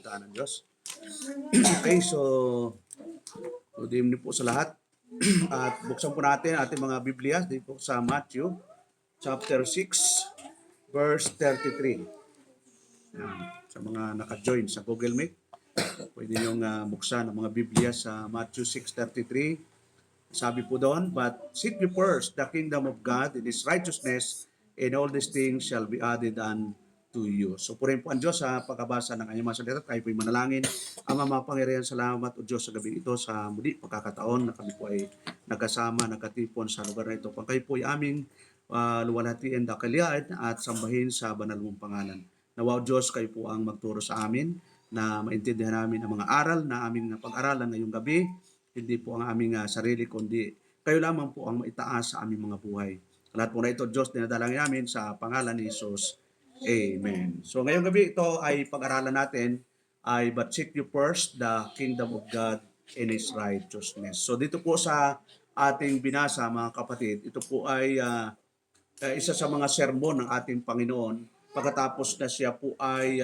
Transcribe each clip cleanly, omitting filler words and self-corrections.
salita ng Diyos. Okay, so good evening po sa lahat. At buksan po natin ating mga Biblia dito sa Matthew chapter 6 verse 33. Yan. Sa mga naka-join sa Google Meet, pwede niyong buksan ang mga Biblia sa Matthew 6:33. Sabi po doon, "But seek ye first the kingdom of God and His righteousness, and all these things shall be added unto you." So purihin po ang Diyos sa pagkabasa ng kanyang mga salita. Tayo po'y manalangin. Ama, mapangyarihan, salamat o Diyos sa gabi ito, sa muli pagkakataon na kami po ay nagkasama, nagkatipon sa lugar na ito. Pag kayo po ay aming luwalhatiin, dakalian at sambahin sa banal mong pangalan. Nawa o Diyos, kayo po ang magturo sa amin na maintindihan namin ang mga aral na aming napag-aralan ngayong gabi. Hindi po ang aming sarili, kundi kayo lamang po ang maitaas sa aming mga buhay. Lahat po na ito, Diyos, dinadalangin namin sa pangalan ni Jesus. Amen. So ngayong gabi ito ay pag-aralan natin ay "But seek you first the kingdom of God and His righteousness." So dito po sa ating binasa, mga kapatid, ito po ay isa sa mga sermon ng ating Panginoon pagkatapos na siya po ay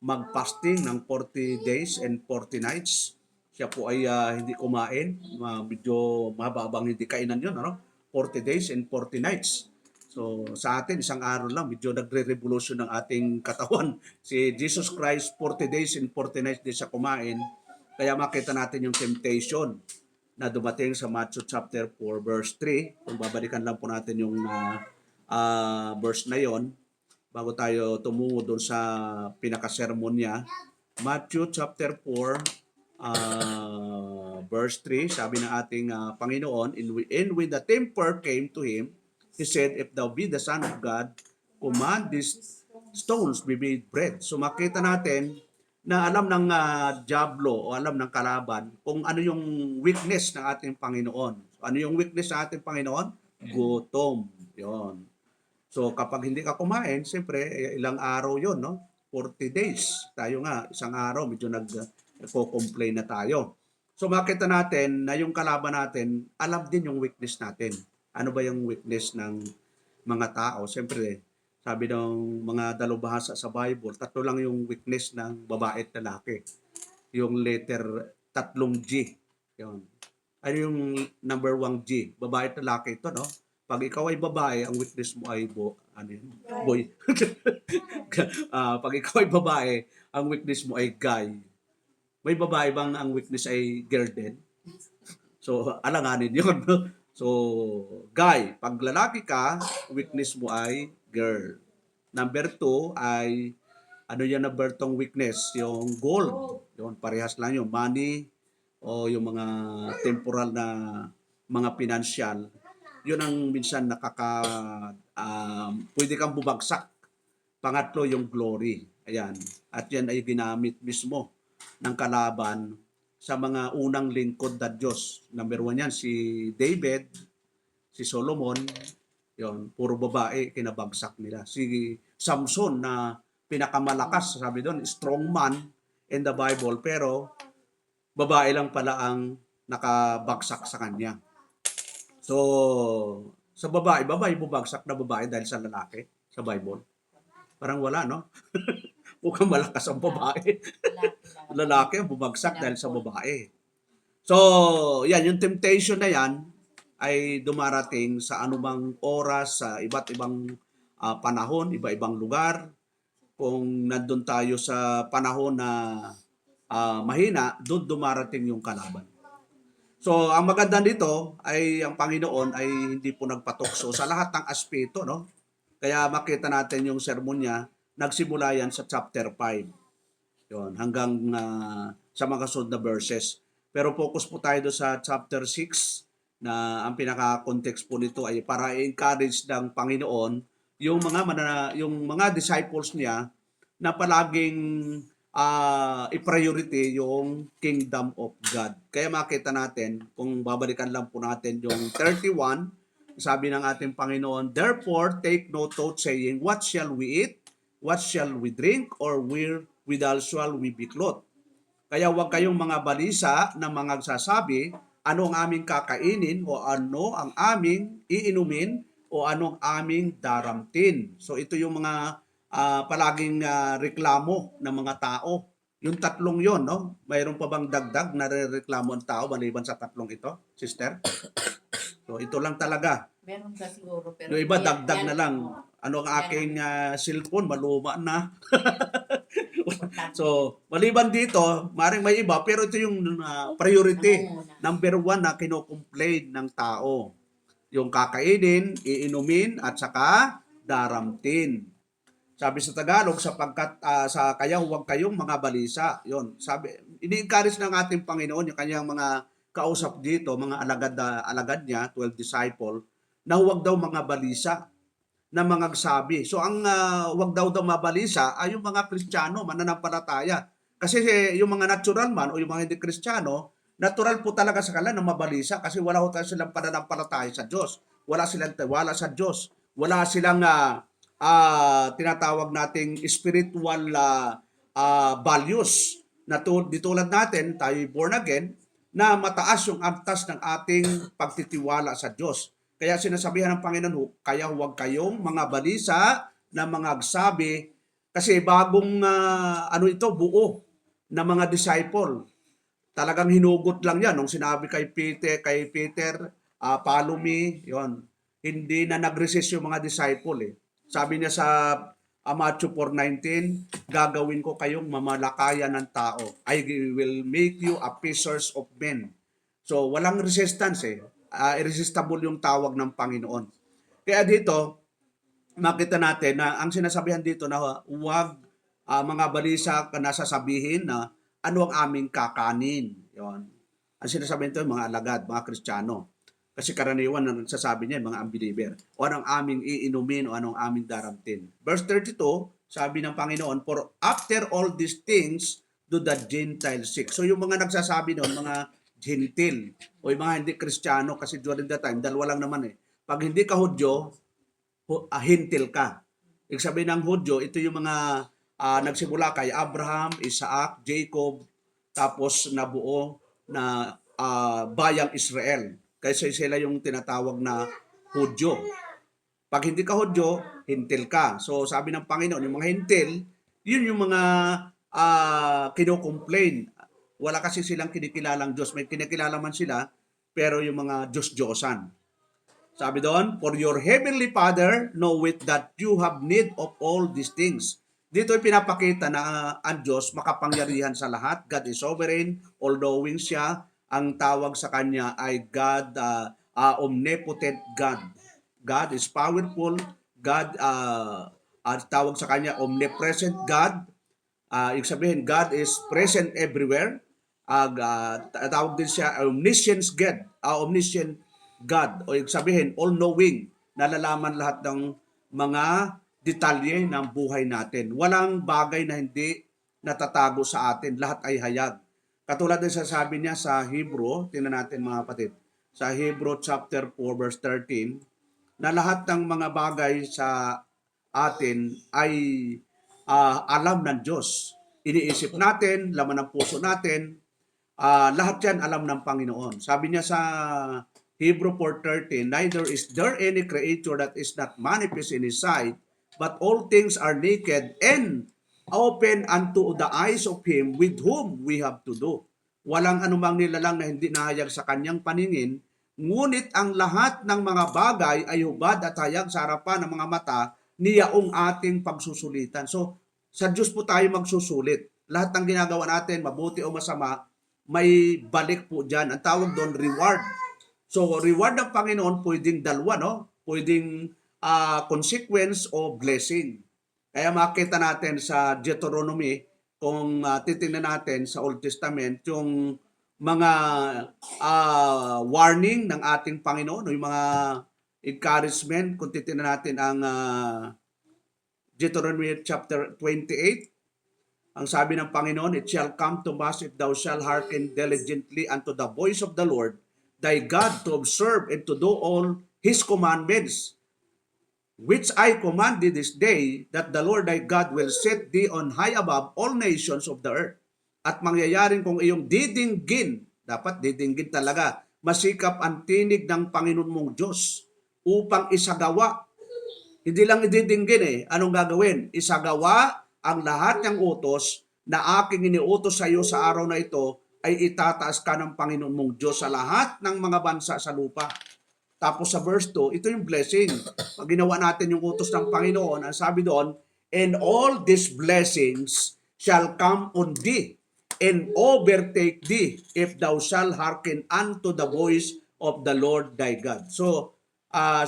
mag-fasting ng 40 days and 40 nights. Siya po ay hindi kumain, medyo mahabang hindi kainan yun, ano? 40 days and 40 nights. So sa atin, isang araw lang, medyo nagre-revolution ng ating katawan. Si Jesus Christ, 40 days and 40 nights din siya kumain. Kaya makita natin yung temptation na dumating sa Matthew chapter 4 verse 3. Kung babalikan lang po natin yung verse na yon bago tayo tumungo doon sa pinakasermon niya. Matthew chapter 4 verse 3, sabi ng ating Panginoon, "And when the tempter came to him, he said, If thou be the Son of God, command these stones be made bread." So makita natin na alam ng diablo o alam ng kalaban kung ano yung weakness ng ating Panginoon. Ano yung weakness ng ating Panginoon? Gutom. Yon. So kapag hindi ka kumain, siyempre ilang araw yon, no? 40 days. Tayo nga, isang araw, medyo nagko-complain na tayo. So makita natin na yung kalaban natin, alam din yung weakness natin. Ano ba yung weakness ng mga tao? Siyempre, sabi ng mga dalubhasa sa Bible, tatlo lang yung weakness ng babae at lalaki. Yung letter, tatlong G. Yun. Ano yung number 1 G? Babae at lalaki ito, no? Pag ikaw ay babae, ang weakness mo ay boy. Pag ikaw ay babae, ang weakness mo ay guy. May babae bang ang weakness ay girl din? So, alanganin yun. So, guy. Pag lalaki ka, weakness mo ay girl. Number 2 ay, ano yan na bertong weakness? Yung gold. Yun, parehas lang yung money o yung mga temporal na mga financial. Yun ang minsan pwede kang bumagsak. Pangatlo, yung glory. Ayan. At yan ay ginamit mismo ng kalaban sa mga unang lingkod na Diyos. Number 1 yan, si David, si Solomon, yon, puro babae, kinabagsak nila. Si Samson na pinakamalakas, sabi doon, strong man in the Bible, pero babae lang pala ang nakabagsak sa kanya. So, sa babae bumagsak na babae dahil sa lalaki sa Bible. Parang wala, no? Mukhang malakas ang babae. Lalaki ang bumagsak dahil sa babae. So, yan, yung temptation na yan ay dumarating sa anumang oras, sa iba't ibang panahon, iba-ibang lugar. Kung nandun tayo sa panahon na mahina, doon dumarating yung kalaban. So, ang maganda dito ay ang Panginoon ay hindi po nagpatukso sa lahat ng aspeto, no? Kaya makita natin yung sermon niya, nagsimula yan sa chapter 5. Yun, hanggang sa mga kasunod na verses. Pero focus po tayo doon sa chapter 6 na ang pinaka-context po nito ay para i-encourage ng Panginoon yung mga disciples niya na palaging i-priority yung kingdom of God. Kaya makita natin, kung babalikan lang po natin yung 31, sabi ng ating Panginoon, "Therefore take no thought saying, What shall we eat? What shall we drink? Or withal shall we be clothed? Kaya huwag kayong mga balisa na mga sasabi, ano ang aming kakainin o ano ang aming iinumin o ano ang aming daramtin." So ito yung mga palaging reklamo ng mga tao Yung tatlong yon, no? Mayroon pa bang dagdag na reklamo ang tao maliban sa tatlong ito, sister? So ito lang talaga. Meron ka siguro, pero Yung iba yan, dagdag yan, na lang. oh, Ano ang yan aking cellphone, maluma na. importante. So, maliban dito, maring may iba, pero ito yung priority. Nangunguna. Number one na kinocomplain ng tao. Yung kakainin, iinumin, at saka daramtin. Sabi sa Tagalog, sapagkat sa kaya huwag kayong mga balisa. Yon, sabi, ini-encourage ng ating Panginoon yung kanyang mga kausap dito, mga alagad niya, 12 disciple, na huwag daw mga balisa na mga sabi. So ang huwag daw mabalisa ay yung mga Kristiyano, mananampalataya. Kasi yung mga natural man o yung mga hindi Kristiyano, natural po talaga sa kanila na mabalisa kasi wala ho tayo silang pananampalataya sa Diyos. Wala silang tiwala sa Diyos. Wala silang tinatawag nating spiritual values na tulad natin, tayo born again, na mataas yung antas ng ating pagtitiwala sa Diyos. Kaya sinasabihan ng Panginoon, kaya huwag kayong mga balisa na mga agsabi, kasi bagong buo na mga disciple. Talagang hinugot lang yan nung sinabi kay Peter, follow me, yon. Hindi na nag-resist yung mga disciple eh. Sabi niya sa Matthew 4:19, gagawin ko kayong mamalakayan ng tao. I will make you a fishers of men. So, walang resistance eh. Irresistible yung tawag ng Panginoon. Kaya dito, makita natin na ang sinasabihan dito na huwag mga balisa na sasabihin na ano ang aming kakanin. Yon. Ang sinasabihin ito, mga alagad, mga Kristiyano. Kasi karaniwan na nagsasabi niya, mga unbeliever. O anong aming iinumin o anong aming daramtin. Verse 32, sabi ng Panginoon, for after all these things, do the Gentiles seek. So yung mga nagsasabi noon, mga Gentil o yung mga hindi Kristiyano, kasi during that time, dalawa lang naman eh. Pag hindi ka Hudyo, hintil ka. Ibig sabihin ng Hudyo, ito yung mga nagsimula kay Abraham, Isaac, Jacob, tapos nabuo na bayang Israel. Kasi sila yung tinatawag na Hudyo. Pag hindi ka Hudyo, hintil ka. So sabi ng Panginoon, yung mga hintil, yun yung mga kinocomplain. Wala kasi silang kinikilalang Diyos. May kinikilala man sila, pero yung mga Diyos-Diyosan. Sabi doon, for your heavenly Father knoweth that you have need of all these things. Dito ay pinapakita na ang Diyos makapangyarihan sa lahat. God is sovereign, all-knowing siya. Ang tawag sa kanya ay God, omnipotent God. God is powerful. God, tawag sa kanya omnipresent God. Ibig sabihin, God is present everywhere. Tawag din siya omniscient God. Omniscient God. O ibig sabihin, all-knowing. Nalalaman lahat ng mga detalye ng buhay natin. Walang bagay na hindi natatago sa atin. Lahat ay hayag. Katulad din sasabi niya sa Hebrew, tingnan natin mga kapatid, sa Hebrew chapter 4 verse 13, na lahat ng mga bagay sa atin ay alam ng Diyos. Iniisip natin, laman ng puso natin, lahat yan alam ng Panginoon. Sabi niya sa Hebrew 4:13, neither is there any creature that is not manifest in His sight, but all things are naked and open unto the eyes of Him with whom we have to do. Walang anumang nilalang na hindi nahayag sa kanyang paningin, ngunit ang lahat ng mga bagay ay hubad at hayag sa harapan ng mga mata niyaong ating pagsusulitan. So, sa Diyos po tayo magsusulit. Lahat ng ginagawa natin, mabuti o masama, may balik po dyan. Ang tawag doon, reward. So, reward ng Panginoon, pwedeng dalawa, no? Pwedeng consequence o blessing. Kaya makita natin sa Deuteronomy, kung titingnan natin sa Old Testament, yung mga warning ng ating Panginoon, yung mga encouragement, kung titingnan natin ang Deuteronomy chapter 28, ang sabi ng Panginoon, it shall come to pass if thou shalt hearken diligently unto the voice of the Lord, thy God, to observe and to do all His commandments, which I commanded this day, that the Lord thy God will set thee on high above all nations of the earth. At mangyayaring kung iyong didinggin, dapat didinggin talaga, masikap ang tinig ng Panginoon mong Diyos upang isagawa. Hindi lang ididinggin anong gagawin? Isagawa ang lahat ng utos na aking iniutos sa iyo sa araw na ito ay itataas ka ng Panginoon mong Diyos sa lahat ng mga bansa sa lupa. Tapos sa verse 2, ito yung blessing. Pag ginawa natin yung utos ng Panginoon, ang sabi doon, and all these blessings shall come on thee and overtake thee if thou shalt hearken unto the voice of the Lord thy God. So,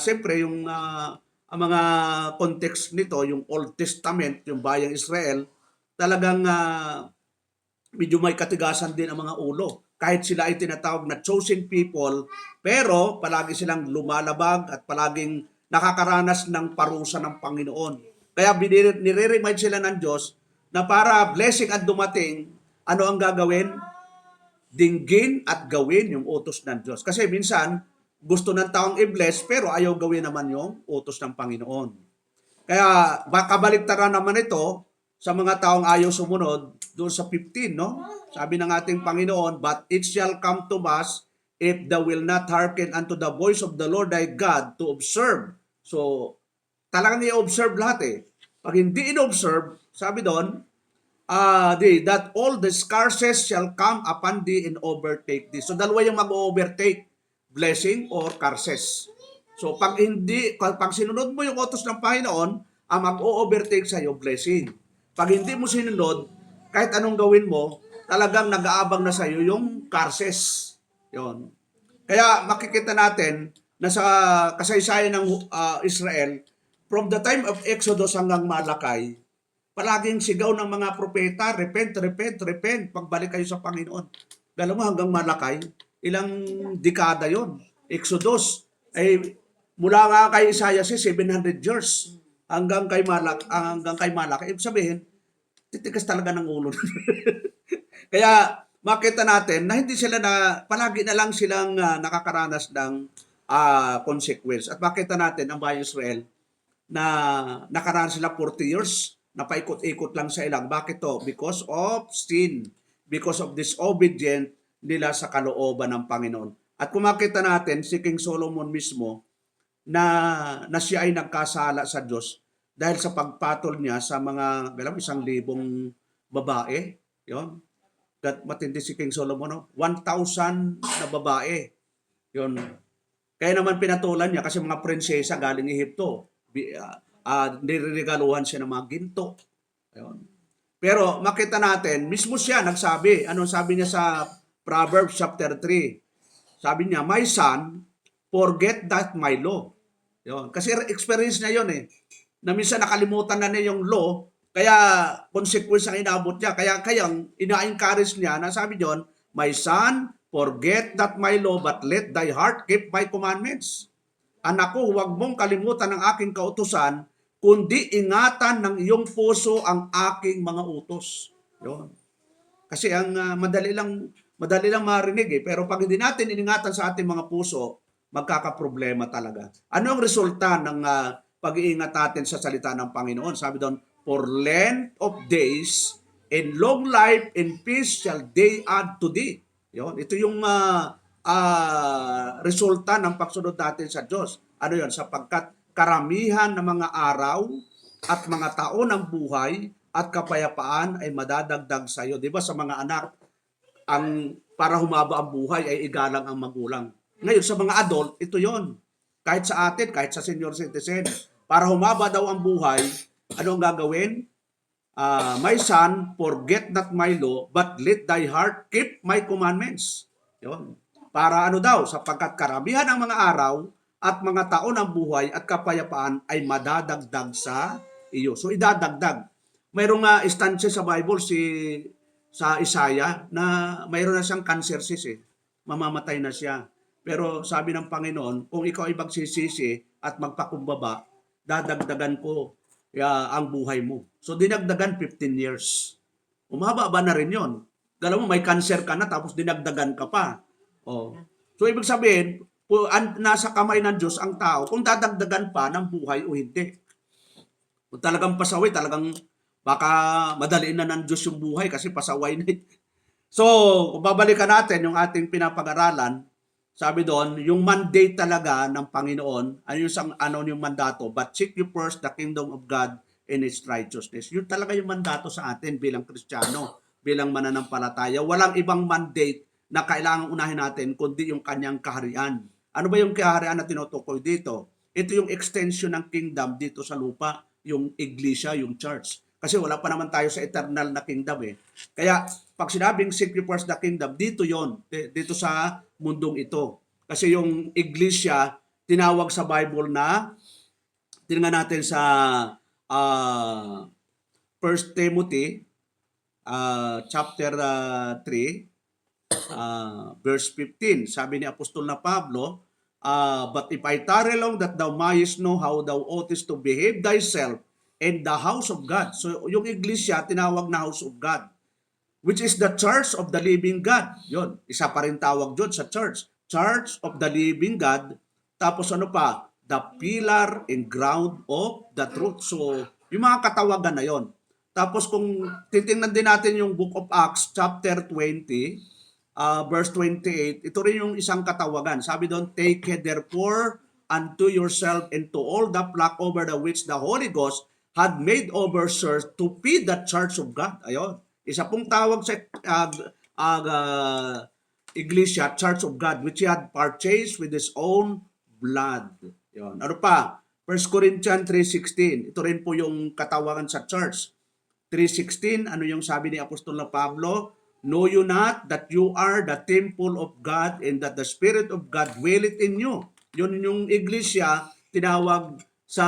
siyempre, ang mga context nito, yung Old Testament, yung bayang Israel, talagang medyo may katigasan din ang mga ulo. Kahit sila ay tinatawag na chosen people, pero palagi silang lumalabag at palaging nakakaranas ng parusa ng Panginoon. Kaya nire-remind sila ng Diyos na para blessing at dumating, ano ang gagawin? Dinggin at gawin yung utos ng Diyos. Kasi minsan, gusto ng taong i-bless, pero ayaw gawin naman yung utos ng Panginoon. Kaya kabaliktaran naman ito sa mga taong ayaw sumunod doon sa 15, no? Sabi ng ating Panginoon, but it shall come to pass if thou will not hearken unto the voice of the Lord thy God to observe. So, talagang i-observe lahat eh. Pag hindi in-observe, sabi doon, that all the curses shall come upon thee and overtake thee. So, dalawa yung mag-overtake, blessing or curses. So, pag sinunod mo yung utos ng Panginoon, ang mag-overtake sa iyo, blessing. Pag hindi mo sinunod, kahit anong gawin mo, talagang nag-aabang na sa iyo yung curses. Yon. Kaya makikita natin na sa kasaysayan ng Israel, from the time of Exodus hanggang Malakay, palaging sigaw ng mga propeta, repent, repent, repent, pagbalik kayo sa Panginoon. Alam mo, hanggang Malakay, ilang dekada yon. Exodus, ay mula nga kay Isaiah 700 years hanggang kay Malakay. Ibig sabihin, titigas talaga ng ulo. Kaya makita natin na hindi sila palagi na lang silang nakakaranas ng consequence. At makita natin ang bayang Israel na nakaranas sila 40 years, napaikot-ikot lang sa ilang. Bakit to? Because of sin. Because of disobedient nila sa kalooban ng Panginoon. At kung makita natin, si King Solomon mismo, na siya ay nagkasala sa Diyos dahil sa pagpatol niya sa mga 1,000 babae. Yon. Matindi si King Solomon, no? 1,000 na babae. Yon. Kaya naman pinatulan niya kasi mga prinsesa galing Ehipto. Niriregaluhan siya ng mga ginto. Yon. Pero makita natin, mismo siya nagsabi, ano sabi niya sa Proverbs chapter 3? Sabi niya, my son, forget that my law. Yon. Kasi experience niya yon eh. Na minsan nakalimutan na niya yung law, kaya consequence ang inabot niya. Kaya ina-encourage niya na sabi niyon, my son, forget that my law, but let thy heart keep my commandments. Anak ko, huwag mong kalimutan ang aking kautusan, kundi ingatan ng iyong puso ang aking mga utos. Yon. Kasi ang madali lang marinig eh. Pero pag hindi natin iningatan sa ating mga puso, magkakaproblema talaga. Ano ang resulta ng pag-iingat natin sa salita ng Panginoon? Sabi doon, for length of days and long life and peace shall they add to thee. Yon. Ito yung resulta ng pagsunod natin sa Diyos. Ano yon? Sapagkat karamihan ng mga araw at mga taon ng buhay at kapayapaan ay madadagdag sa iyo. Di ba sa mga anak, para humaba ang buhay ay igalang ang magulang. Ngayon sa mga adult, ito yon. Kahit sa atin, kahit sa senior citizen, para humaba daw ang buhay, ano ang gagawin? My son, forget not my law, but let thy heart keep my commandments. Yon. Para ano daw? Sapagkat karamihan ng mga araw at mga taon ng buhay at kapayapaan ay madadagdag sa iyo. So idadagdag. Mayroong instansya sa Bible sa Isaiah na mayroon na siyang cancer eh. Mamamatay na siya. Pero sabi ng Panginoon, kung ikaw ay magsisisi at magpakumbaba, dadagdagan ko ang buhay mo. So dinagdagan 15 years. Umaba ba na rin yon? Alam mo, may cancer ka na tapos dinagdagan ka pa. Oh. So ibig sabihin, nasa kamay ng Diyos ang tao kung dadagdagan pa ng buhay o hindi. Kung talagang pasaway, talagang baka madaliin na ng Diyos yung buhay kasi pasaway na. So, kung babalikan natin yung ating pinapag-aralan, sabi doon, yung mandate talaga ng Panginoon, ano yung mandato? But seek you first the kingdom of God in its righteousness. Yun talaga yung mandato sa atin bilang Kristiyano, bilang mananampalataya. Walang ibang mandate na kailangang unahin natin kundi yung kanyang kaharian. Ano ba yung kaharian na tinutukoy dito? Ito yung extension ng kingdom dito sa lupa, yung iglesia, yung church. Kasi wala pa naman tayo sa eternal na kingdom eh. Kaya pag sinabing seek ye first the kingdom, dito yon, dito sa mundong ito. Kasi yung iglesia, tinawag sa Bible na, tingnan natin sa uh, 1 Timothy chapter 3, verse 15. Sabi ni Apostol na Pablo, but if I tarry long that thou mayest know how thou oughtest to behave thyself in the house of God. So yung iglesia, tinawag na house of God, which is the church of the living God. Yun, isa pa rin tawag doon sa church. Church of the living God. Tapos ano pa? The pillar and ground of the truth. So, yung mga katawagan na yon. Tapos kung titingnan din natin yung Book of Acts, chapter 20, verse 28, ito rin yung isang katawagan. Sabi doon, take heed therefore unto yourself and to all the flock over the which the Holy Ghost had made overseers to feed the church of God. Ayun. Isa pong tawag sa iglesia, church of God, which he had purchased with his own blood. Yun. Ano pa? 1 Corinthians 3.16. Ito rin po yung katawagan sa church. 3.16, ano yung sabi ni Apostol na Pablo? Know you not that you are the temple of God and that the Spirit of God dwelleth in you. Yun yung iglesia, tinawag sa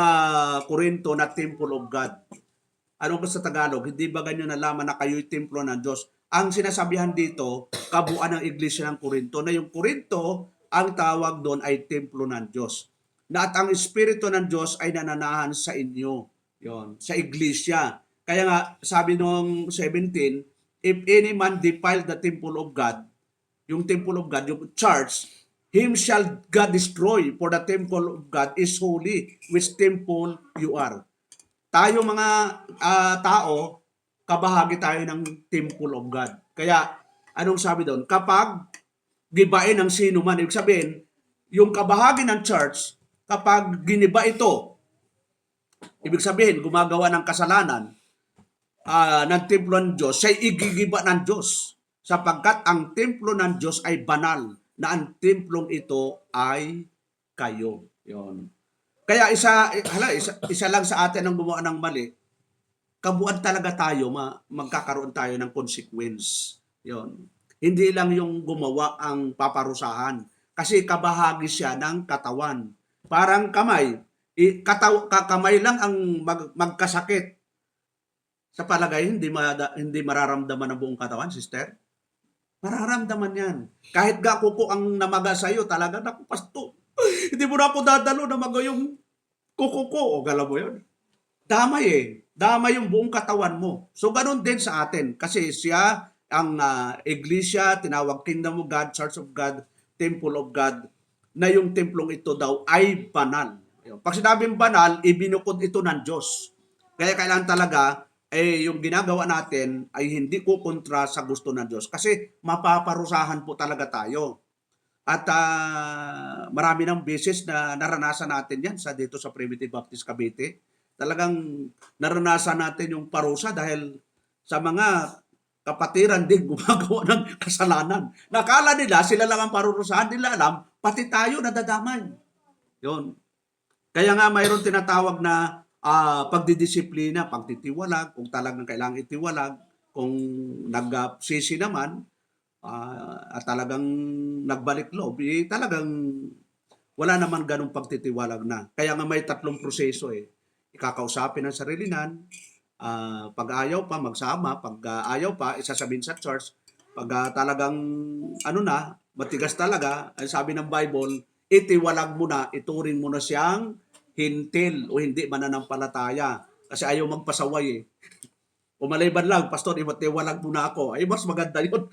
Corinto na temple of God. Ano ba sa Tagalog? Hindi ba ganyan nalaman na kayo'y templo ng Diyos? Ang sinasabihan dito, kabuuan ng iglesia ng Corinto, na yung Corinto, ang tawag doon ay templo ng Diyos. Na at ang Espiritu ng Diyos ay nananahan sa inyo. Yon, sa iglesia. Kaya nga, sabi nung 17, if any man defile the temple of God, yung temple of God, yung church, him shall God destroy, for the temple of God is holy, which temple you are. Tayo mga tao, kabahagi tayo ng temple of God. Kaya, anong sabi doon? Kapag gibain ng sino man, ibig sabihin, yung kabahagi ng church, kapag giniba ito, ibig sabihin, gumagawa ng kasalanan ng templo ng Diyos, siya'y igigiba ng Diyos. Sapagkat ang templo ng Diyos ay banal, na ang templong ito ay kayo. Yon. Kaya isa lang sa atin ang gumawa ng mali, kabuuan talaga tayo, magkakaroon tayo ng consequence. Yon. Hindi lang yung gumawa ang paparusahan. Kasi kabahagi siya ng katawan. Parang kamay. Kamay lang ang magkasakit. Sa palagay, hindi mararamdaman ng buong katawan, sister? Mararamdaman yan. Kahit kuko ang namaga sa'yo, talaga, naku, pasto. Hindi mo na ako dadalo na maga yung kuko ko. O gala mo yun? Damay eh. Damay yung buong katawan mo. So, ganun din sa atin. Kasi siya, ang iglesia, tinawag Kingdom of God, Church of God, Temple of God, na yung templong ito daw ay banal. Pag sinabing banal, ibinukod ito ng Diyos. Kaya kailangan talaga, yung ginagawa natin ay hindi ko kontra sa gusto ng Diyos. Kasi mapaparusahan po talaga tayo. At marami ng beses na naranasan natin yan dito sa Primitive Baptist Cavite. Talagang naranasan natin yung parusa dahil sa mga kapatiran din gumagawa ng kasalanan. Nakala nila, sila lang ang parurusahan, nila alam, pati tayo nadadamay. Yun. Kaya nga mayroon tinatawag na pagdidisiplina, pagtitiwalag, kung talagang kailangang itiwalag, kung nagsisi naman, at talagang nagbalik loob, talagang wala naman ganong pagtitiwalag na. Kaya nga may 3 proseso eh. Ikakausapin ang sarilinan, pag ayaw pa, magsama, pag ayaw pa, isasabihin sa church, pag talagang matigas talaga, ay sabi ng Bible, itiwalag mo na, ituring mo na siyang hintil o hindi mananampalataya. Kasi ayaw magpasaway eh. Umaliban lang, pastor, itiwalag mo na ako. Ay, mas maganda yun.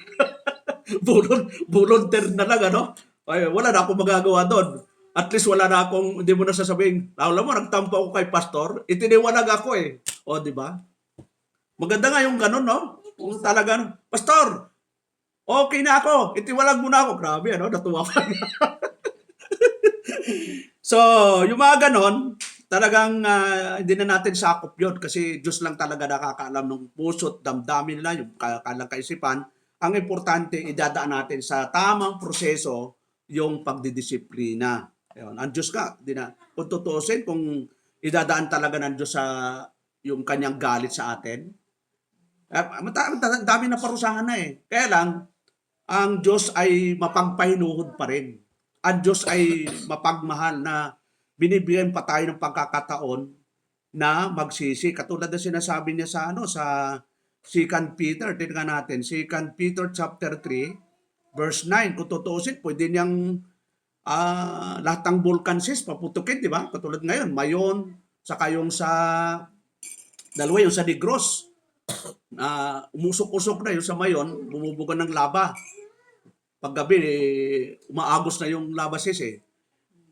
Volunteer na lang, ano? Ay, wala na akong magagawa doon. At least wala na akong, hindi mo na sasabihin, alam mo, nagtampo ako kay pastor, itiniwalag ako eh. O, di ba? Maganda nga yung ganun, no? Kung talagang, pastor, okay na ako, itiwalag mo na ako. Grabe, ano? Natuwa pa. So, yung mga ganon, talagang hindi na natin sakop yun kasi Diyos lang talaga nakakaalam ng puso't damdamin nila, yung kalang kaisipan. Ang importante, idadaan natin sa tamang proseso yung pagdidisiplina. Ayun. Ang Diyos ka, kung tutuusin, kung idadaan talaga ng Diyos sa yung kanyang galit sa atin, dami na parusahan na eh. Kaya lang, ang Diyos ay mapagpahinuhod pa rin. Ang Diyos ay mapagmahal na binibigyan pa tayo ng pagkakataon na magsisi. Katulad na sinasabi niya sa sa 2 Peter, tingnan natin, 2 Peter chapter 3, verse 9. Kung tutuusin, pwede niyang lahat ng vulcansis paputukin, di ba? Katulad ngayon, Mayon, saka yung sa dalawa, yung sa Negros, umusok-usok na yung sa Mayon, bumubuga ng laba. Paggabi, umaagos na yung labasis eh.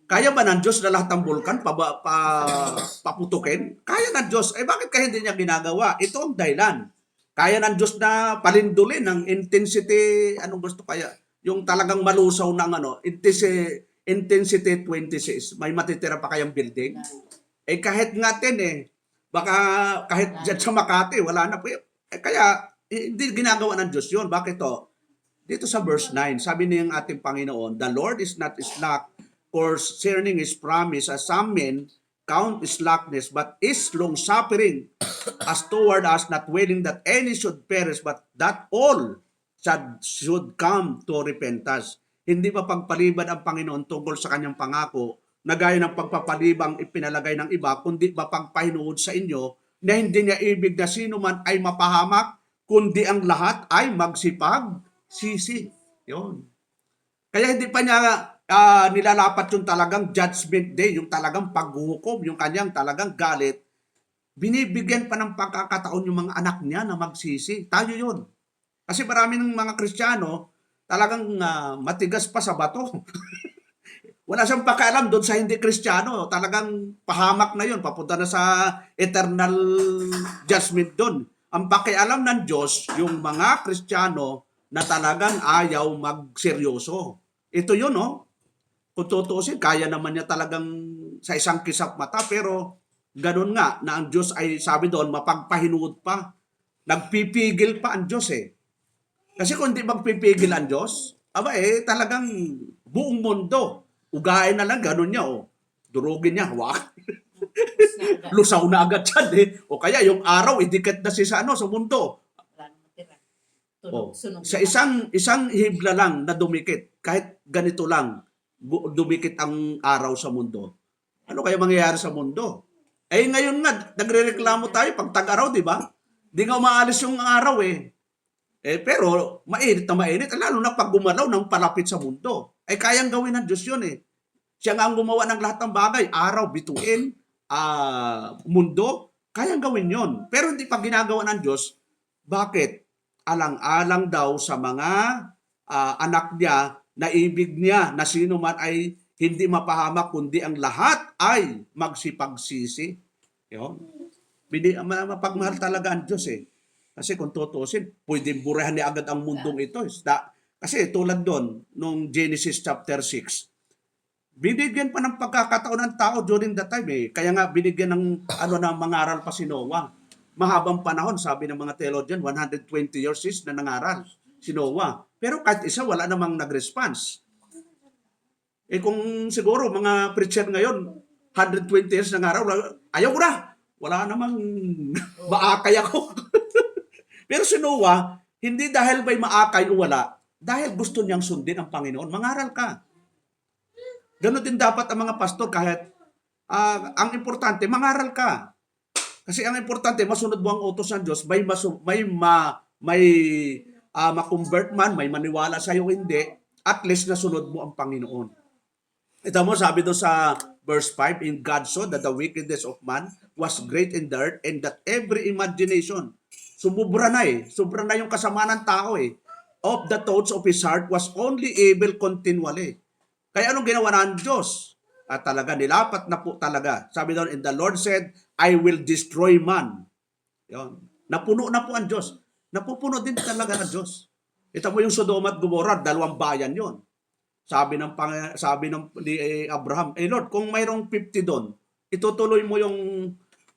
Kaya ba ng Diyos na lahat ng bulkan paputukin? Kaya ng Diyos. Eh bakit kaya hindi niya ginagawa? Ito ang dahilan. Kaya ng Diyos na palindulin ng intensity, anong gusto kaya? Yung talagang malusaw ng intensity 26. May matitira pa kayang building? Eh kahit nga baka kahit dyan sa Makati, wala na po. Kaya hindi ginagawa ng Diyos yun. Bakit to? Dito sa verse 9, sabi niyang ating Panginoon, the Lord is not slack concerning His promise, as some men count slackness, but is long-suffering as toward us, not willing that any should perish, but that all should come to repentance. Hindi pa pagpalibad ang Panginoon tungkol sa kanyang pangako na gaya ng pagpapalibang ipinalagay ng iba, kundi mapagpahinuod sa inyo na hindi niya ibig na sino man ay mapahamak, kundi ang lahat ay magsipag-sisi. Yun. Kaya hindi pa niya nilalapat yung talagang judgment day, yung talagang paghuhukom, yung kanyang talagang galit. Binibigyan pa ng pagkakataon yung mga anak niya na magsisi. Tayo yun. Kasi marami ng mga Kristiyano talagang matigas pa sa bato. Wala siyang pakialam doon sa hindi Kristiyano. Talagang pahamak na yun. Papunta na sa eternal judgment doon. Ang pakialam ng Diyos, yung mga Kristiyano na talagang ayaw magseryoso. Ito yun, no? Kung tutuusin, kaya naman niya talagang sa isang kisap mata, pero ganun nga, na ang Diyos ay, sabi doon, mapagpahinuod pa. Nagpipigil pa ang Diyos eh. Kasi kung hindi magpipigil ang Diyos, talagang buong mundo, ugain na lang, ganun niya, durugin niya, wak. Lusaw na agad yan eh. O kaya yung araw, idikit na sa mundo. Sa isang hibla lang na dumikit, kahit ganito lang, dumikit ang araw sa mundo. Ano kaya mangyayari sa mundo? Eh ngayon nga, nagrereklamo tayo pag tag-araw, di ba? Di nga umaalis yung araw eh. Pero mainit na mainit, lalo na pag gumalaw ng palapit sa mundo. Kayang gawin ng Diyos yun eh. Siya nga ang gumawa ng lahat ng bagay, araw, bituin, mundo, kayang gawin yon. Pero hindi pa ginagawa ng Diyos. Bakit? Alang-alang daw sa mga anak niya, na ibig niya na sino man ay hindi mapahamak, kundi ang lahat ay magsipagsisi. Yun. Mapagmahal talaga ang Diyos eh. Kasi kung tutusin, pwedeng burahan niya agad ang mundong ito. Kasi tulad doon, nung Genesis chapter 6, binigyan pa ng pagkakataon ng tao during that time eh. Kaya nga binigyan ng mangaral pa si Noah. Mahabang panahon, sabi ng mga theologian, 120 years na nangaral si Noah. Pero kahit isa, wala namang nag-response. Kung siguro mga preacher ngayon, 120 years nangaral, ayaw ko na. Wala namang maakay ako. Pero si Noah, hindi dahil may maakay o wala, dahil gusto niyang sundin ang Panginoon, mangaral ka. Ganon din dapat ang mga pastor kahit ang importante, mangaral ka. Kasi ang importante, masunod mo ang utos ng Diyos, may ma-convert man, may maniwala sa iyo hindi, at least nasunod mo ang Panginoon. Ito mo, sabi doon sa verse 5, in God saw that the wickedness of man was great in the earth, and that every imagination, sobra na yung kasama ng tao of the thoughts of his heart was only evil continually. Kaya anong ginawa ng Diyos? At talaga, nilapat na po talaga. Sabi doon, and the Lord said, I will destroy man. Yun. Napuno na po ang Diyos. Napupuno din talaga ang Diyos. Ito mo yung Sodoma at Gomorrah, 2 bayan yon. Sabi ni Abraham, Lord, kung mayroong 50 doon, itutuloy mo yung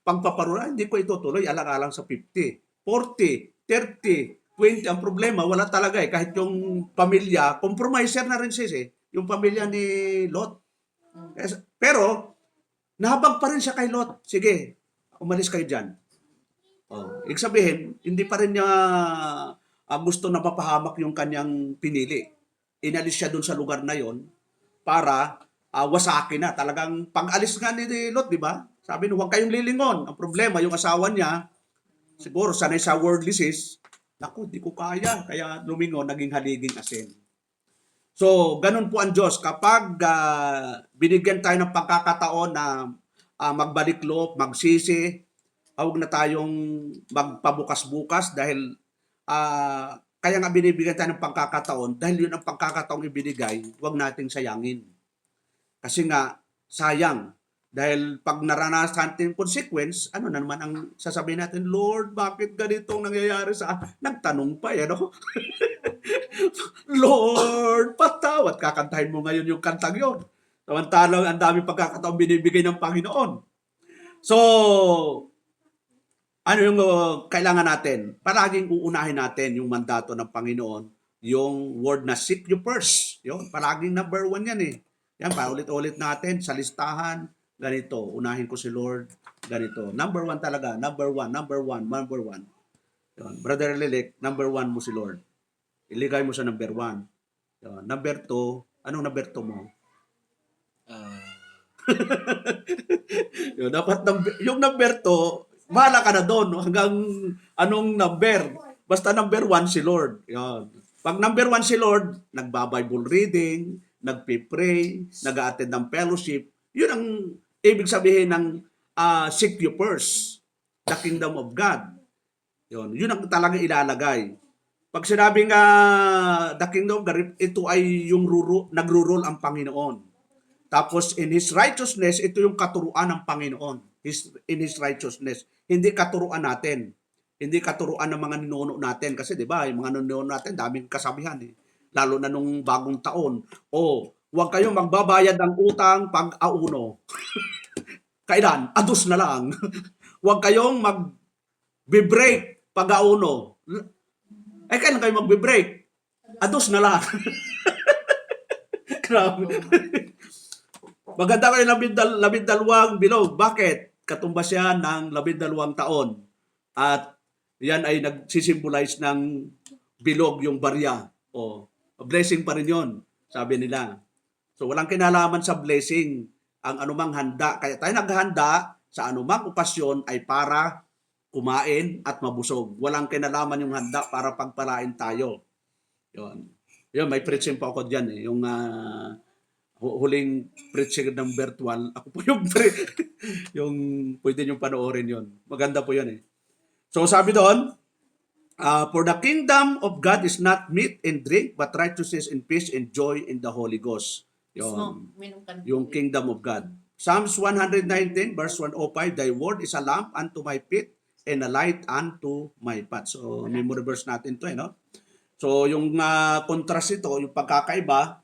pagpaparura, hindi ko itutuloy, alang-alang sa 50, 40, 30, 20. Ang problema, wala talaga eh. Kahit yung pamilya, compromiser na rin sis eh. Yung pamilya ni Lot. Pero, nahabag pa rin siya kay Lot. Sige, umalis kayo dyan. Oh, ibig sabihin, hindi pa rin niya gusto na mapahamak yung kanyang pinili. Inalis siya dun sa lugar na yon para wasakin na. Talagang pag-alis nga ni Lot, di ba? Sabi niya, huwag kayong lilingon. Ang problema, yung asawa niya, siguro sanay sa worldly sis, naku, di ko kaya. Kaya lumingon, naging haliging asin. So, ganun po ang Diyos. Kapag binigyan tayo ng pagkakataon na magbalik loob, magsisi, huwag na tayong magpabukas-bukas dahil kaya nga binibigyan tayo ng pagkakataon dahil yun ang pagkakataong ibinigay, huwag nating sayangin. Kasi nga, sayang. Dahil pag naranasan natin yung consequence, ano na naman ang sasabihin natin, Lord, bakit ganitong nangyayari sa akin? Nagtanong pa eh, no? Lord, patawad. Kakantahin mo ngayon yung kantang yun. Samantalang ang daming pagkakataong binibigay ng Panginoon. So, ano yung kailangan natin? Palaging uunahin natin yung mandato ng Panginoon, yung word na seek you first. Yun, palaging number 1 yan eh. Yan, paulit-ulit natin sa listahan, ganito, unahin ko si Lord, ganito. Number 1 talaga, number 1, number 1, number 1. Yun. Brother Lilik, number 1 mo si Lord. Iligay mo sa number 1. Yun. Number 2, anong number 2 mo? Yun, dapat yung number 2, bahala ka na doon hanggang anong number. Basta number 1 si Lord. Yan. Pag number 1 si Lord, nagba-Bible reading, nagpe-pray, nag-a-attend ng fellowship. Yun ang ibig sabihin ng seek you first, the kingdom of God. Yun ang talagang ilalagay. Pag sinabing the kingdom of God, ito ay yung nagro-rule ang Panginoon. Tapos in His righteousness, ito yung katuruan ng Panginoon. In His righteousness. Hindi katuruan natin. Hindi katuruan ng mga ninuno natin. Kasi di ba, yung mga ninuno natin, daming kasabihan eh. Lalo na nung bagong taon. Huwag kayong magbabayad ng utang pag auno. Kailan? Adus na lang. Huwag kayong mag-break pag auno. Kailan kayo mag-break? Adus na lang. Grabe. Maganda kayo 12 bilog. Bakit? Katumbas yan ng 12 taon. At yan ay nagsisimbolize ng bilog yung barya. Blessing pa rin yun, sabi nila. So walang kinalaman sa blessing ang anumang handa. Kaya tayo naghahanda sa anumang okasyon ay para kumain at mabusog. Walang kinalaman yung handa para pagpalain tayo. Yun, may preaching pa ako dyan eh. Yung huling preaching ng virtual. Ako po yung yung pwede nyo panoorin yun. Maganda po yun eh. So sabi doon, for the kingdom of God is not meat and drink, but righteousness and peace and joy in the Holy Ghost. Yun. Yung kingdom of God. Psalms 119 verse 105, Thy word is a lamp unto my feet and a light unto my path. So memory verse natin to no? So yung contrast ito, yung pagkakaiba,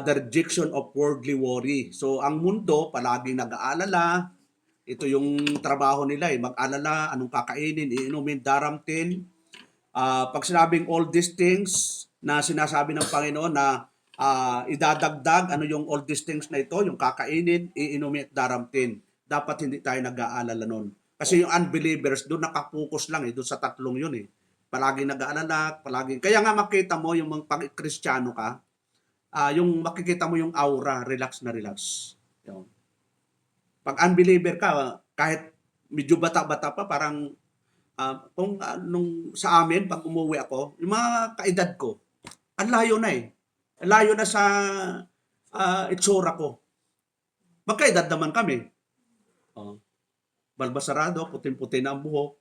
the rejection of worldly worry. So ang mundo palaging nag-aalala. Ito yung trabaho nila mag-alala, anong kakainin, iinumin, daramtin. Pag sinabing all these things na sinasabi ng Panginoon na idadagdag, ano yung all these things na ito, yung kakainin, iinumin at daramtin. Dapat hindi tayo nag-aalala nun. Kasi yung unbelievers, doon nakapokus lang doon sa tatlong yun Palaging nag-aalala, kaya nga makita mo yung mga pag-Kristiyano ka, yung makikita mo yung aura, relax na relax. Yun. Pag unbeliever ka, kahit medyo bata-bata pa, parang kung nung sa amin, pag umuwi ako, yung mga kaedad ko, ang layo na Layo na sa itsura ko. Magkaedad naman kami. Balbasarado, puting-puti na ang buhok.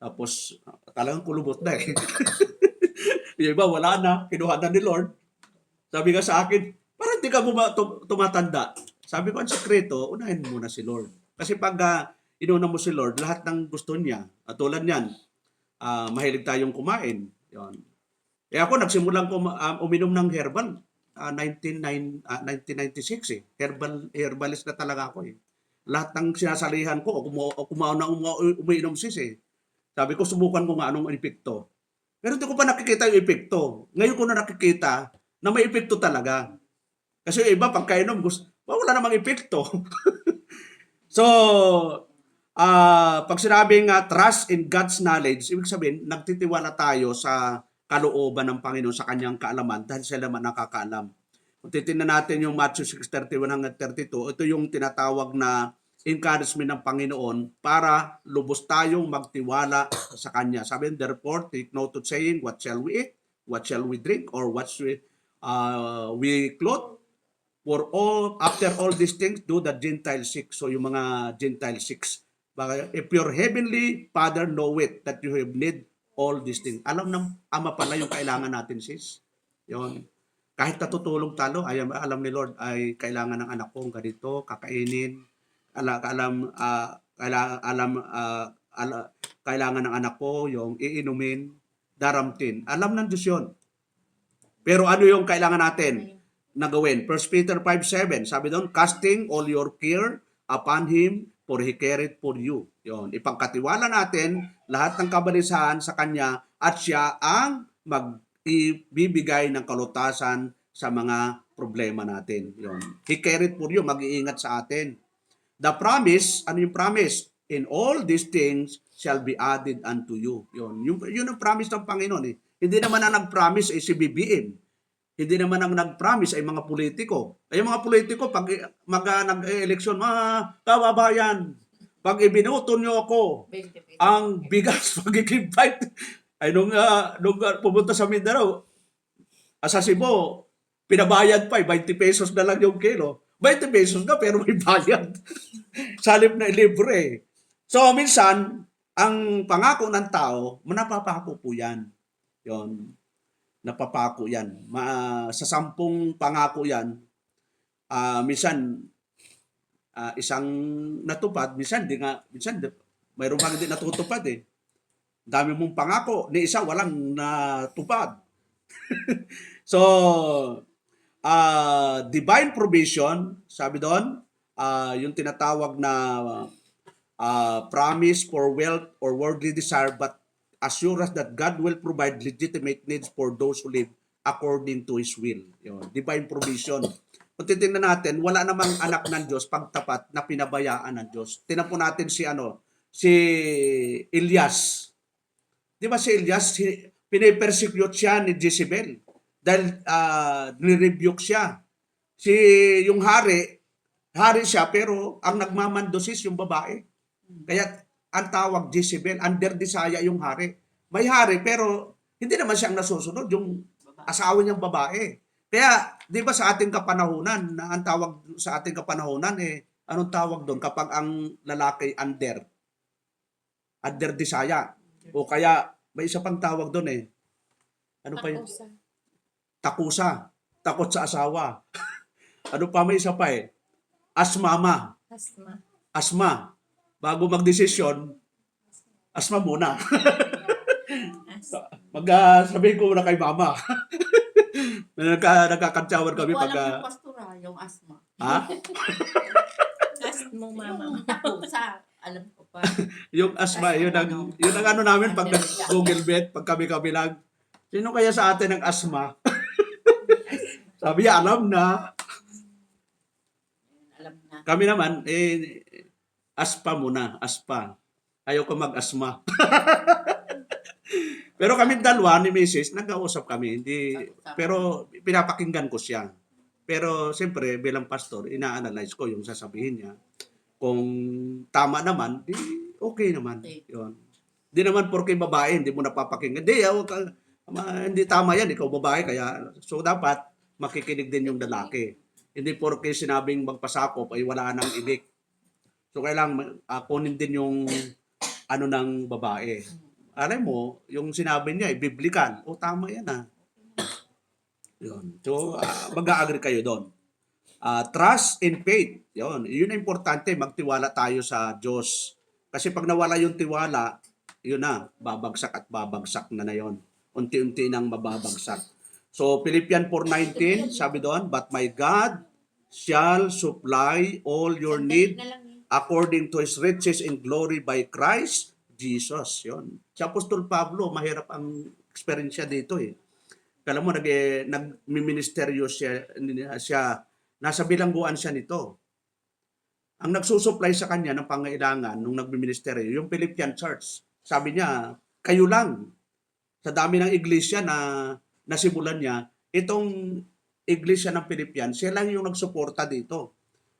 Tapos, talagang kulubot na Yung iba, wala na. Kinuha na ni Lord. Sabi nga sa akin, parang di ka tumatanda. Sabi ko, ang sekreto, unahin mo muna si Lord. Kasi pag inuna mo si Lord, lahat ng gusto niya, at tulad niyan, mahilig tayong kumain. Yun. Kaya ako nagsimulang uminom ng herbal 1996 herbalist na talaga ako lahat ng sinasalihan ko, o umiinom sis eh. Sabi ko, subukan ko nga anong epekto. Pero hindi ko pa nakikita yung epekto. Ngayon ko na nakikita na may epekto talaga. Kasi yung iba, pagkainom, wala namang epekto. So, pag sinabing trust in God's knowledge, ibig sabihin, nagtitiwala tayo sa kalooban ng Panginoon, sa kanyang kaalaman, dahil siya naman nakakaalam. Kung titingnan natin yung Matthew 6:31 hanggang 32, ito yung tinatawag na encouragement ng Panginoon para lubos tayong magtiwala sa Kanya. Sabi, therefore, take note of saying, what shall we eat? What shall we drink? Or what shall we clothe? For all, after all these things, do the Gentile seek. So yung mga Gentile seeks. If your heavenly Father know it, that you have need all these things. Alam ng Ama pala yung kailangan natin, sis. Yun. Kahit natutulog talo, alam ni Lord ay kailangan ng anak kong ganito, kakainin. Kailangan ng anak ko yung iinumin, daramtin. Alam ng Diyos yun. Pero ano yung kailangan natin na gawin? 1 Peter 5:7, sabi doon, casting all your care upon Him, for He careth for you. Yun. Ipangkatiwala natin lahat ng kabalisahan sa Kanya at Siya ang ibibigay ng kalutasan sa mga problema natin. Yun. He careth for you, mag-iingat sa atin. The promise, ano yung promise? In all these things shall be added unto you. Yun ang promise ng Panginoon eh. Hindi naman ang nag-promise ay si BBM. Hindi naman ang nag-promise ay mga politiko. Ay mga politiko, pag nag-eleksyon, kababayan, pag ibinuto nyo ako, 20 pesos. ang bigas, pag-i-invite. Ay, nung pumunta sa Mindanao, sa Cebu, pinabayad pa, 20 pesos na lang yung kilo. 20 pesos na, pero may bayad. Salip na libre. So, minsan, ang pangako ng tao, manapapako po yan. Yun. Napapako yan. Sa 10 pangako yan, minsan, isang natupad, minsan mayroon pang hindi natutupad eh. Dami mong pangako, ni isa walang natupad. So, divine provision, sabi doon, yung tinatawag na promise for wealth or worldly desire, but assurance that God will provide legitimate needs for those who live according to His will. Yun, divine provision. Kung titingnan natin, wala namang anak ng Diyos pagtapat na pinabayaan ng Diyos. Tingnan po natin si Elias. Di ba si Elias, pinipersecute siya ni Jezebel dahil nirebuke siya. Yung hari siya pero ang nagmamandosis yung babae. Kaya ang tawag Jezebel, under Disaya yung hari. May hari pero hindi naman siyang nasusunod yung asawa niyang babae. Kaya, di ba sa ating kapanahunan, ang tawag sa ating kapanahunan anong tawag doon kapag ang lalaki under Disaya? O kaya, may isa pang tawag doon Ano pa yun? Takusa. Takot sa asawa. Ano pa, may isa pa Asmama. Asma. Bago magdesisyon, asma muna. Sabihin ko muna kay mama. Nagkakantsawan kami pag... Walang yung pastora, yung asma. Ha? Ask mo mama. Sa, alam ko pa. Yung asma, yun ang ano namin pag Google Bet, pag kami lang. Sino kaya sa atin ang asma? Sabi niya, alam na. Alam na. Kami naman, aspa muna, aspa. Ayaw ko mag-asma. Pero kami dalawa ni Mrs. nag-uusap kami, pero pinapakinggan ko siya. Pero siyempre bilang pastor, ina-analyze ko yung sasabihin niya. Kung tama naman, di okay naman. Yun. Di naman porke babae, hindi mo napapakinggan. Hindi tama yan, ikaw babae, kaya so dapat makikinig din yung lalaki. Hindi porke sinabing magpasakop ay wala nang ibig. So kailangan kunin din yung ano ng babae. Alam mo, yung sinabi niya, biblical. O, tama yan Yun. So, mag-a-agree kayo doon. Trust and faith. Yun ang importante, magtiwala tayo sa Diyos. Kasi pag nawala yung tiwala, yun na, babagsak at babagsak na yun. Unti-unti nang mababagsak. So, Philippians 4:19, sabi doon, but my God shall supply all your need according to His riches in glory by Christ Jesus. Yon. Si Apostol Pablo, mahirap ang experience dito eh. Kala mo, nagministeryo siya, nasa bilangguan siya nito. Ang nagsusupply sa kanya ng pangailangan nung nagministeryo, yung Philippian Church. Sabi niya, kayo lang. Sa dami ng iglesia na nasimulan niya, itong iglesia ng Philippian, siya lang yung nagsuporta dito.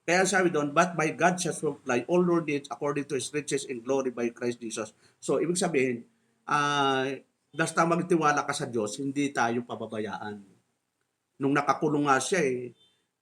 Kaya sabi doon, but by God shall supply all your needs according to His riches in glory by Christ Jesus. So, ibig sabihin, basta magtiwala ka sa Diyos, hindi tayo pababayaan. Nung nakakulong nga siya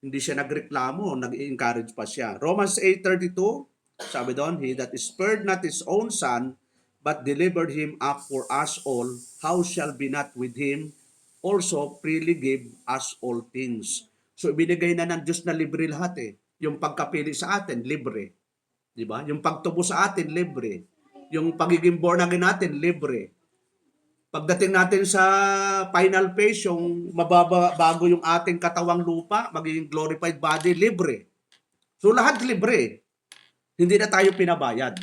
hindi siya nagreklamo, nag-encourage pa siya. Romans 8:32, sabi doon, He that spared not His own Son, but delivered Him up for us all, how shall be not with Him also freely give us all things. So, ibinigay na ng Diyos na libre lahat Yung pagkapili sa atin, libre. Di ba? Yung pagtubo sa atin, libre. Yung pagiging born again natin, libre. Pagdating natin sa final phase, yung bago yung ating katawang lupa, magiging glorified body, libre. So lahat libre. Hindi na tayo pinabayad.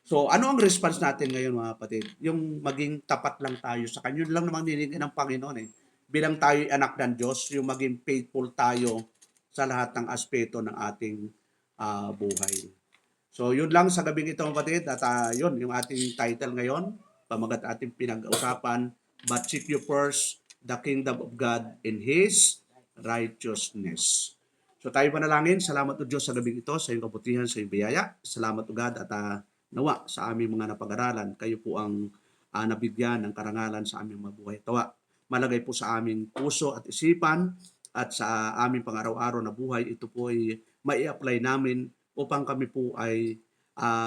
So ano ang response natin ngayon mga kapatid? Yung maging tapat lang tayo sa Kanya. Yun lang naman nilingin ng Panginoon Bilang tayo anak ng Diyos, yung maging faithful tayo sa lahat ng aspeto ng ating buhay. So yun lang sa gabing ito mga kapatid. At yun yung ating title ngayon. Pamagat ating pinag-usapan, but seek you first the kingdom of God and His righteousness. So tayo panalangin, salamat o Diyos sa gabing ito, sa iyong kabutihan, sa iyong biyaya. Salamat o God at nawa sa aming mga napag-aralan. Kayo po ang nabigyan ng karangalan sa aming mabuhay. Tawa, malagay po sa aming puso at isipan at sa aming pang-araw-araw na buhay. Ito po ay mai-apply namin upang kami po ay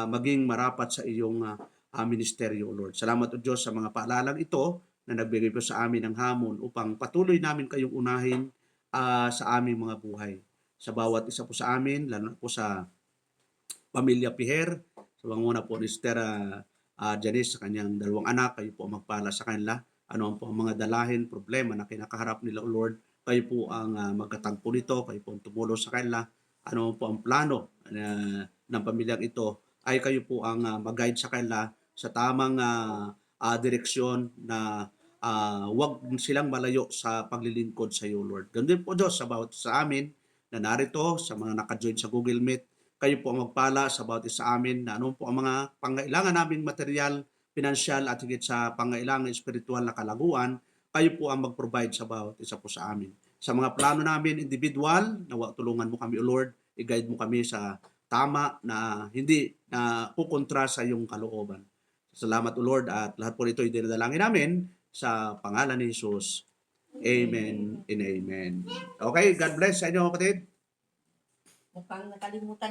maging marapat sa iyong ministeryo, Lord. Salamat o Diyos sa mga paalalang ito na nagbigay po sa amin ng hamon upang patuloy namin kayong unahin sa aming mga buhay. Sa bawat isa po sa amin, lalo po sa pamilya Piher, sa panguna po ni Sister Janice sa kanyang dalawang anak, kayo po magpala sa kanila. Ano po ang mga dalahin, problema na kinakaharap nila, O Lord, kayo po ang magkatagpo nito, kayo po ang tumulong sa kanila. Ano po ang plano ng pamilyang ito, ay kayo po ang mag-guide sa kanila sa tamang direksyon na wag silang malayo sa paglilingkod sa iyo, Lord. Ganun din po Diyos sa bawat sa amin na narito, sa mga naka-join sa Google Meet, kayo po ang magpala sa bawat isa sa amin na ano po ang mga pangailangan naming material, pinansyal at higit sa pangailangan espiritual na kalaguan, kayo po ang mag-provide sa bawat isa po sa amin. Sa mga plano namin individual, nawa tulungan mo kami, O Lord, i-guide mo kami sa tama na hindi na kukontra sa iyong kalooban. Salamat, O Lord, at lahat po ito ay dinadalangin namin sa pangalan ni Jesus. Amen and amen. Okay, God bless sa inyo, kapatid. Mukhang nakalimutan